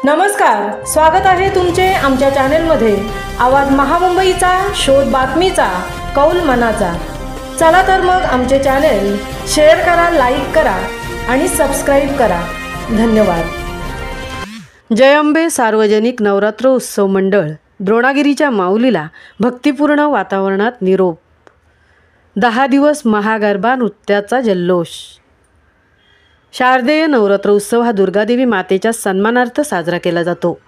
नमस्कार, स्वागत आहे तुमचे आमच्या चॅनेलमध्ये। आवाज महामुंबईचा, शोध बातमीचा, कौल मनाचा। चला तर मग आमचे चॅनेल शेअर करा, लाईक करा आणि सबस्क्राइब करा। धन्यवाद। जय अंबे सार्वजनिक नवरात्र उत्सव मंडळ द्रोणागिरीच्या माऊलीला भक्तिपूर्ण वातावरणात निरोप। 10 दिवस महागरबा नृत्याचा जल्लोष। शारदेय नवरात्र उत्सव हा दुर्गादेवी मातेच्या सन्मानार्थ साजरा केला जातो।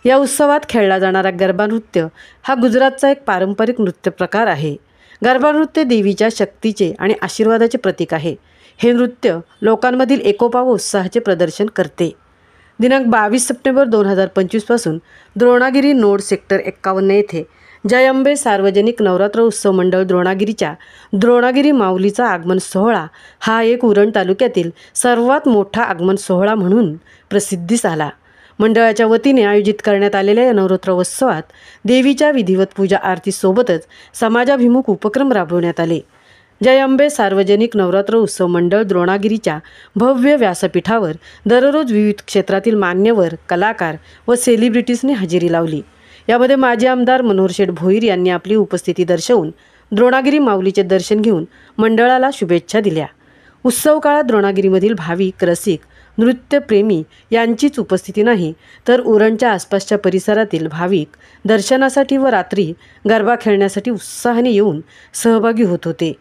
या उत्सवात खेळला जाणारा गरबा नृत्य हा गुजरातचा एक पारंपरिक नृत्य प्रकार आहे। गरबा नृत्य देवीच्या शक्तीचे आणि आशीर्वादाचे प्रतीक आहे। हे नृत्य लोकांमधील एकोपा व उत्साहाचे प्रदर्शन करते। दिनांक 22 सप्टेंबर 2025 पासून द्रोणागिरी नोड सेक्टर 51 येथे जय अंबे सार्वजनिक नवरात्र उत्सव मंडळ द्रोणागिरीच्या द्रोणागिरी माऊलीचा आगमन सोहळा हा एक उरण तालुक्यातील सर्वात मोठा आगमन सोहळा म्हणून प्रसिद्धीस आला। मंडळाच्या वतीने आयोजित करण्यात आलेल्या या नवरात्र उत्सवात देवीच्या विधिवत पूजा आरती सोबतच समाजाभिमुख उपक्रम राबवण्यात आले। जय अंबे सार्वजनिक नवरात्र उत्सव मंडळ द्रोणागिरीच्या भव्य व्यासपीठावर दररोज विविध क्षेत्रातील मान्यवर, कलाकार व सेलिब्रिटीजने हजेरी लावली। यामध्ये माजी आमदार मनोहर शेठ भोईर यांनी आपली उपस्थिती दर्शवून द्रोणागिरी माऊलीचे दर्शन घेऊन मंडळाला शुभेच्छा दिल्या। उत्सव काळात द्रोणागिरीमधील भाविक, रसिक, नृत्यप्रेमी यांचीच उपस्थिती नाही तर उरणच्या आसपासच्या परिसरातील भाविक दर्शनासाठी व रात्री गरबा खेळण्यासाठी उत्साहाने येऊन सहभागी होत होते।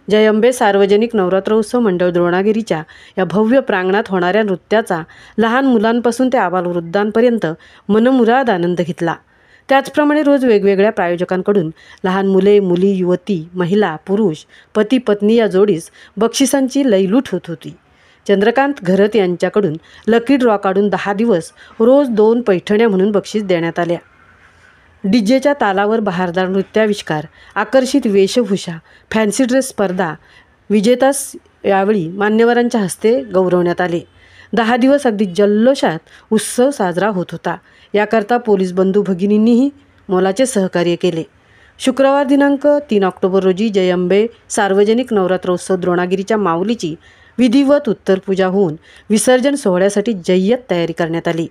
जय अंबे सार्वजनिक नवरात्र उत्सव मंडळ द्रोणागिरीच्या या भव्य प्रांगणात होणाऱ्या नृत्याचा लहान मुलांपासून ते आबालवृद्धांपर्यंत मनमुराद आनंद घेतला। त्याचप्रमाणे रोज वेगवेगळ्या प्रायोजकांकडून लहान मुले, मुली, युवती, महिला, पुरुष, पती पत्नी या जोडीस बक्षिसांची लयलूट होत होती। चंद्रकांत घरत यांच्याकडून लकी ड्रॉ काढून 10 दिवस रोज 2 पैठण्या म्हणून बक्षीस देण्यात आल्या। डीजेच्या तालावर बहारदार नृत्याविष्कार, आकर्षित वेशभूषा, फॅन्सी ड्रेस स्पर्धा विजेतास यावेळी मान्यवरांच्या हस्ते गौरवण्यात आले। 10 दिवस अगदी जल्लोषात उत्सव साजरा होत होता। याकरता पोलीस बंधू भगिनींनीही मोलाचे सहकार्य केले। शुक्रवार दिनांक 3 ऑक्टोबर रोजी जय अंबे सार्वजनिक नवरात्रोत्सव द्रोणागिरीच्या माऊलीची विधिवत उत्तर पूजा होऊन विसर्जन सोहळ्यासाठी जय्यत तयारी करण्यात आली।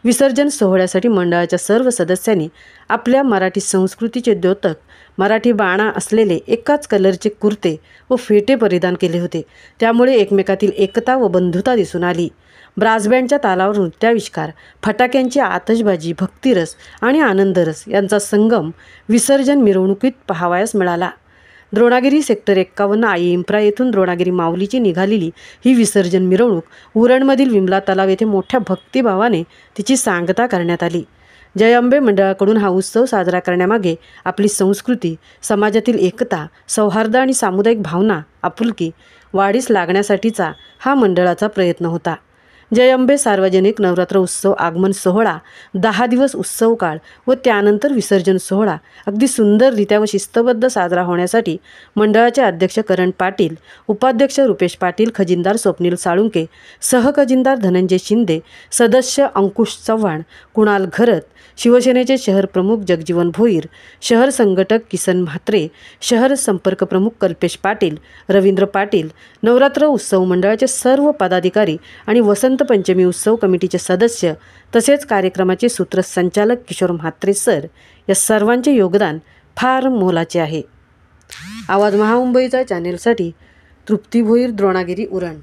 विसर्जन सोहळ्यासाठी मंडळाच्या सर्व सदस्यांनी आपल्या मराठी संस्कृतीचे द्योतक, मराठी बाणा असलेले एकाच कलरचे कुर्ते व फेटे परिधान केले होते। त्यामुळे एकमेकातील एकता व बंधुता दिसून आली। ब्रास बँडच्या तालावर नृत्याविष्कार, फटाक्यांची आतषबाजी, भक्तिरस आणि आनंदरस यांचा संगम विसर्जन मिरवणुकीत पाहावयास मिळाला। द्रोणागिरी सेक्टर 51 आई इम्प्रा येथून द्रोणागिरी माऊलीची निघालेली ही विसर्जन मिरवणूक उरणमधील विमला तलाव येथे मोठ्या भक्तिभावाने तिची सांगता करण्यात आली। जय अंबे मंडळाकडून हा उत्सव साजरा करण्यामागे आपली संस्कृती, समाजातील एकता, सौहार्द आणि सामुदायिक भावना, आपुलकी वाढीस लागण्यासाठीचा हा मंडळाचा प्रयत्न होता। जय अंबे सार्वजनिक नवरात्र उत्सव आगमन सोहळा 10 दिवस उत्सव काळ व त्यानंतर विसर्जन सोहळा अगदी सुंदररित्या व शिस्तबद्ध साजरा होण्यासाठी मंडळाचे अध्यक्ष करण पाटील, उपाध्यक्ष रुपेश पाटील, खजिनदार स्वप्नील साळुंके, सहखजिनदार धनंजय शिंदे, सदस्य अंकुश चव्हाण, कुणाल घरत, शिवसेनेचे शहर प्रमुख जगजीवन भोईर, शहर संघटक किसन म्हात्रे, शहर संपर्क प्रमुख कल्पेश पाटील, रवींद्र पाटील, नवरात्र उत्सव मंडळाचे सर्व पदाधिकारी आणि वसंत पंचमी उत्सव कमिटीचे सदस्य तसेच कार्यक्रमाचे सूत्रसंचालक किशोर म्हात्रे सर या सर्वांचे योगदान फार मोलाचे आहे। आवाज महामुंबईचा चॅनेलसाठी तृप्ती भोईर, द्रोणागिरी, उरण।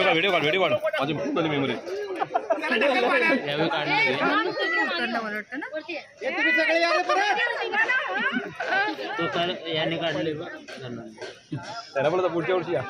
व्हिडिओ काढ माझी खूप मेमरी तो सर याने काढले त्याला बोलतो पुढच्या वर्षी या।